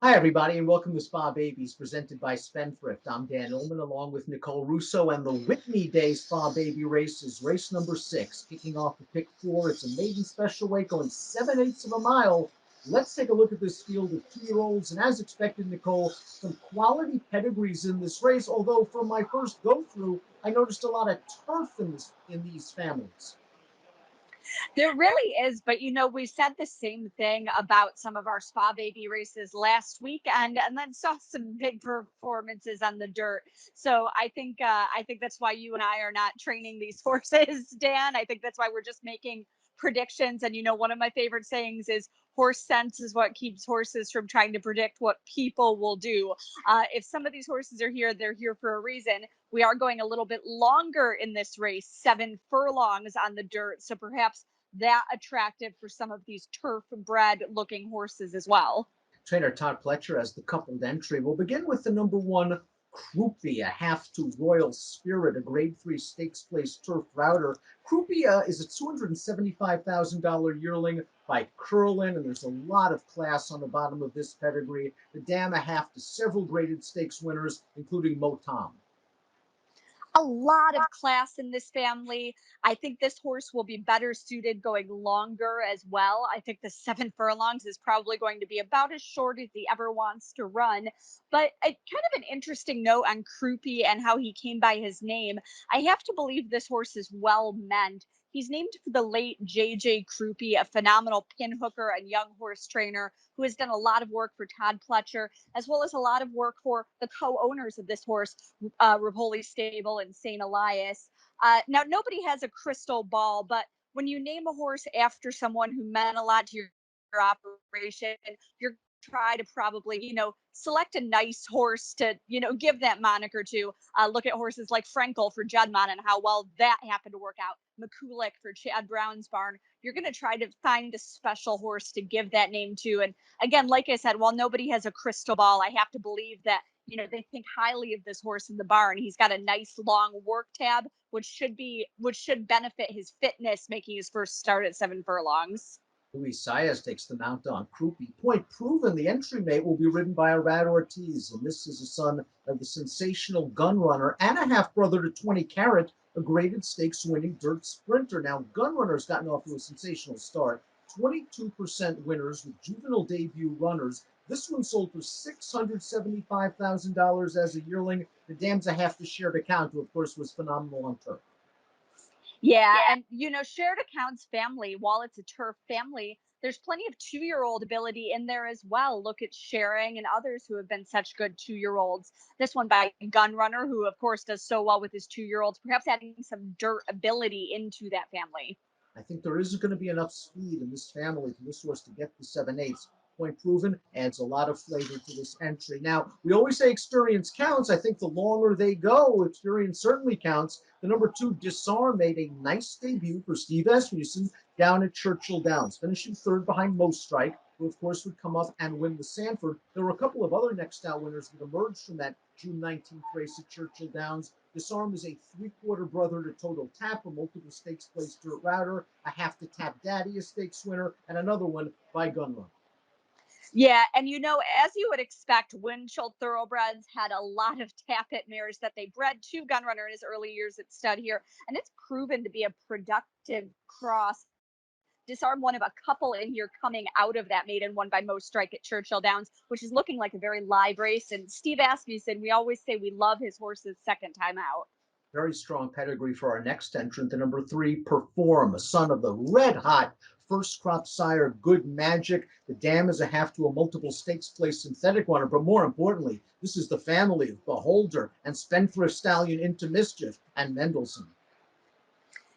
Hi, everybody, and welcome to Spa Babies, presented by Spendthrift. I'm Dan Illman, along with Nicole Russo, and the Whitney Day Spa Baby race is race number 6, kicking off the pick 4. It's a maiden special weight going 7/8 of a mile. Let's take a look at this field of 2-year-olds, and as expected, Nicole, some quality pedigrees in this race, although from my first go-through, I noticed a lot of turf in these families. There really is, but we said the same thing about some of our spa baby races last weekend, and then saw some big performances on the dirt. So I think that's why you and I are not training these horses, Dan. I think that's why we're just making predictions. And one of my favorite sayings is horse sense is what keeps horses from trying to predict what people will do. If some of these horses are here, they're here for a reason. We are going a little bit longer in this race, 7 furlongs on the dirt. So perhaps that attractive for some of these turf bred looking horses as well. Trainer Todd Pletcher as the coupled entry. We'll begin with the number 1, Croupie, a half to Royal Spirit, a grade 3 stakes place turf router. Croupie is a $275,000 yearling by Curlin, and there's a lot of class on the bottom of this pedigree. The dam a half to several graded stakes winners, including Mo Tom. A lot of class in this family. I think this horse will be better suited going longer as well. I think the 7 furlongs is probably going to be about as short as he ever wants to run. But kind of an interesting note on Croupie and how he came by his name. I have to believe this horse is well meant. He's named for the late J.J. Croupie, a phenomenal pin hooker and young horse trainer who has done a lot of work for Todd Pletcher, as well as a lot of work for the co-owners of this horse, Rivoli Stable and St. Elias. Now, nobody has a crystal ball, but when you name a horse after someone who meant a lot to your operation, you're try to probably, select a nice horse to, give that moniker to. Look at horses like Frankel for Juddmonte and how well that happened to work out. McCulloch for Chad Brown's barn. You're going to try to find a special horse to give that name to. And again, like I said, while nobody has a crystal ball, I have to believe that they think highly of this horse in the barn. He's got a nice long work tab, which should benefit his fitness making his first start at 7 furlongs. Luis Saez takes the mount on Croupie. Point proven, the entry mate will be ridden by Arad Ortiz, and this is a son of the sensational gun runner and a half-brother to 20 Carat, a graded stakes winning dirt sprinter. Now, gun runner's gotten off to a sensational start. 22% winners with juvenile debut runners. This one sold for $675,000 as a yearling. The dam's a half to shared account, who, of course, was phenomenal on turf. Yeah, and shared accounts family, while it's a turf family, there's plenty of 2-year-old ability in there as well. Look at Sharing and others who have been such good 2-year-olds. This one by Gun Runner, who of course does so well with his 2-year-olds, perhaps adding some dirt ability into that family. I think there isn't going to be enough speed in this family for this horse to get the 7/8. Point proven adds a lot of flavor to this entry. Now, we always say experience counts. I think the longer they go, experience certainly counts. The number 2, Disarm, made a nice debut for Steve Asmussen down at Churchill Downs, finishing third behind Most Strike, who, of course, would come up and win the Sanford. There were a couple of other next out winners that emerged from that June 19th race at Churchill Downs. Disarm is a 3/4 brother to Total Tap, a multiple stakes place dirt router, a half to Tap Daddy, a stakes winner, and another one by Gun Run. Yeah, and as you would expect, Winchell Thoroughbreds had a lot of Tappet mares that they bred to Gun Runner in his early years at stud here, and it's proven to be a productive cross. Disarm one of a couple in here coming out of that maiden one by Most Strike at Churchill Downs, which is looking like a very live race. And Steve Asmussen, we always say we love his horses second time out. Very strong pedigree for our next entrant, the number 3, Perform, a son of the red-hot first crop sire Good Magic. The dam is a half to a multiple stakes place synthetic runner, but more importantly, this is the family of Beholder and Spendthrift stallion Into Mischief and Mendelssohn.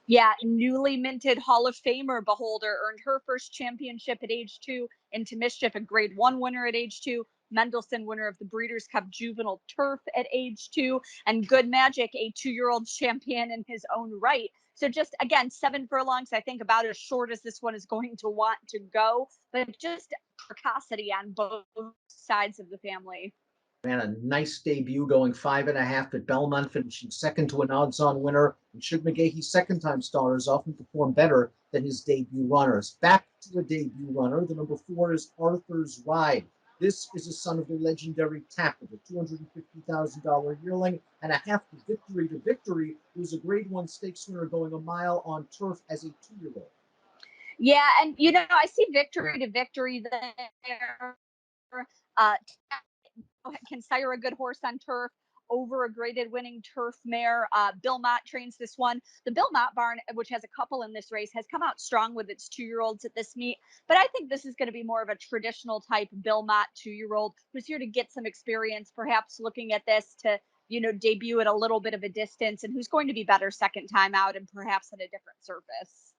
Yeah, newly minted Hall of Famer Beholder earned her first championship at age 2. Into Mischief, a grade 1 winner at age 2. Mendelssohn, winner of the Breeders' Cup Juvenile Turf at age 2. And Good Magic, a 2-year-old champion in his own right. So just, again, 7 furlongs, I think about as short as this one is going to want to go. But just precocity on both sides of the family. Ran a nice debut going 5.5 at Belmont, finishing second to an odds-on winner. And Shug McGahee's second-time starters often perform better than his debut runners. Back to a debut runner. The number 4 is Arthur's Ride. This is a son of the legendary Tapper, the $250,000 yearling, and a half victory to victory, who's a grade one stakes winner going a mile on turf as a 2-year-old. Yeah, and I see victory to victory there. Uh, can sire a good horse on turf over a graded winning turf mare. Bill Mott trains this one. The Bill Mott barn, which has a couple in this race, has come out strong with its 2-year-olds at this meet. But I think this is going to be more of a traditional type Bill Mott 2-year-old who's here to get some experience, perhaps looking at this to debut at a little bit of a distance, and who's going to be better second time out and perhaps at a different surface.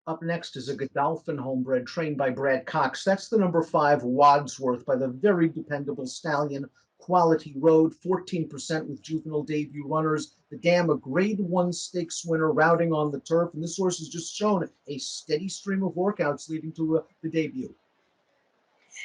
Up next is a Godolphin homebred trained by Brad Cox. That's the number 5 Wadsworth by the very dependable stallion Quality Road, 14% with juvenile debut runners. The dam, a grade one stakes winner, routing on the turf, and this horse has just shown a steady stream of workouts leading to the debut.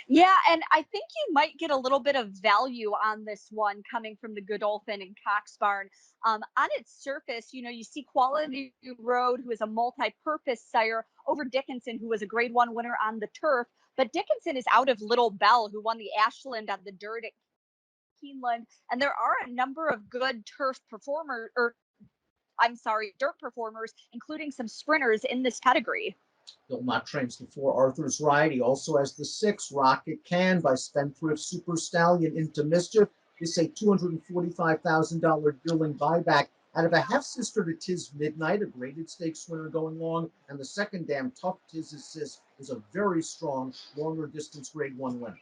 Yeah, and I think you might get a little bit of value on this one coming from the Godolphin and Cox barn. On its surface, you see Quality Road, who is a multi-purpose sire, over Dickinson, who was a grade one winner on the turf. But Dickinson is out of Little Bell, who won the Ashland on the dirt at Keeneland. And there are a number of good turf performers, or I'm sorry, dirt performers, including some sprinters in this pedigree. Illman trains the 4 Arthur's Ride. He also has the 6 Rocket Can by Spendthrift Super Stallion into Mischief. This is a $245,000 yearling buyback out of a half-sister to Tis Midnight, a graded stakes winner going long, and the second dam, Tough Tis Assist, is a very strong, longer distance grade one winner.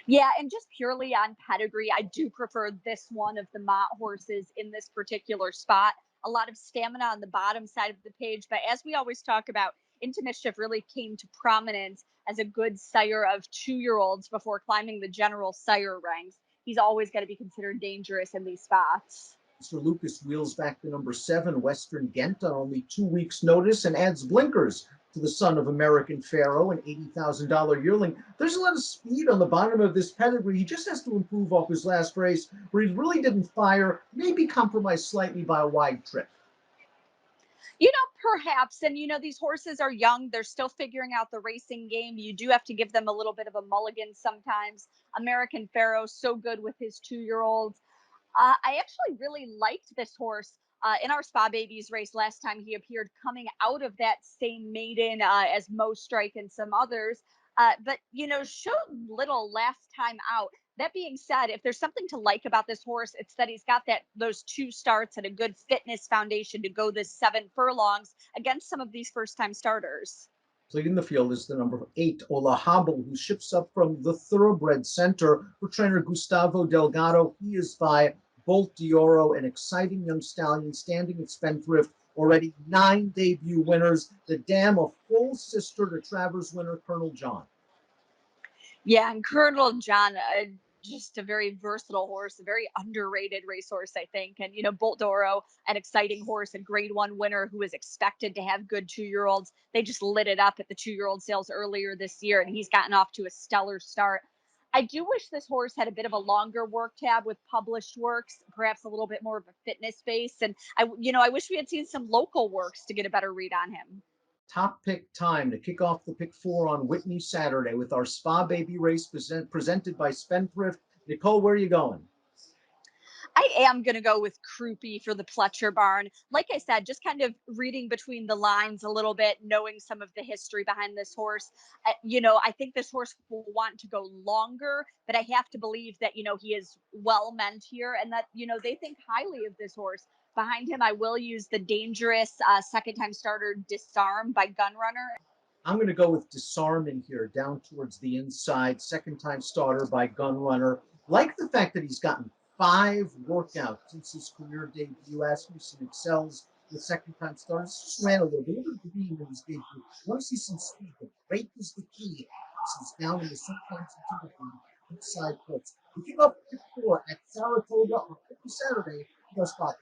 Yeah, and just purely on pedigree, I do prefer this one of the Mott horses in this particular spot. A lot of stamina on the bottom side of the page, but as we always talk about, Into Mischief really came to prominence as a good sire of 2-year-olds before climbing the general sire ranks. He's always going to be considered dangerous in these spots. Mr. Lucas wheels back to number 7, Western Ghent, on only 2 weeks' notice and adds blinkers to the son of American Pharaoh, an $80,000 yearling. There's a lot of speed on the bottom of this pedigree. He just has to improve off his last race, where he really didn't fire, maybe compromised slightly by a wide trip. Perhaps. And, these horses are young. They're still figuring out the racing game. You do have to give them a little bit of a mulligan sometimes. American Pharaoh, so good with his 2-year-olds. I actually really liked this horse in our Spa Babies race last time he appeared, coming out of that same maiden as Mo Strike and some others. But, showed little last time out. That being said, if there's something to like about this horse, it's that he's got those 2 starts and a good fitness foundation to go this 7 furlongs against some of these first-time starters. Leading the field is the number 8, Hola Gabel, who ships up from the Thoroughbred Center for trainer Gustavo Delgado. He is by Bolt d'Oro, an exciting young stallion standing at Spendthrift. Already 9 debut winners. The dam, a full sister to Travers winner Colonel John. Yeah, and Colonel John, just a very versatile horse, a very underrated racehorse, I think. And, Bolt d'Oro, an exciting horse, a grade one winner who is expected to have good 2-year-olds. They just lit it up at the 2-year-old sales earlier this year, and he's gotten off to a stellar start. I do wish this horse had a bit of a longer work tab with published works, perhaps a little bit more of a fitness base. And I wish we had seen some local works to get a better read on him. Top pick time to kick off the pick 4 on Whitney Saturday with our Spa Baby race presented by Spendthrift. Nicole, where are you going? I am going to go with Croupie for the Pletcher barn. Like I said, just kind of reading between the lines a little bit, knowing some of the history behind this horse. I think this horse will want to go longer, but I have to believe that, he is well meant here and that, they think highly of this horse. Behind him, I will use the dangerous second-time starter Disarm by Gunrunner. I'm going to go with Disarm in here, down towards the inside. Second-time starter by Gunrunner. Like the fact that he's gotten 5 workouts since his career debut. Asmussen excels with second-time starters. Just ran a little green in his debut. I want to see some speed. The break is the key. He's down in the sometimes into the inside puts. We kick off pick 4 at Saratoga on Saturday. Go spot.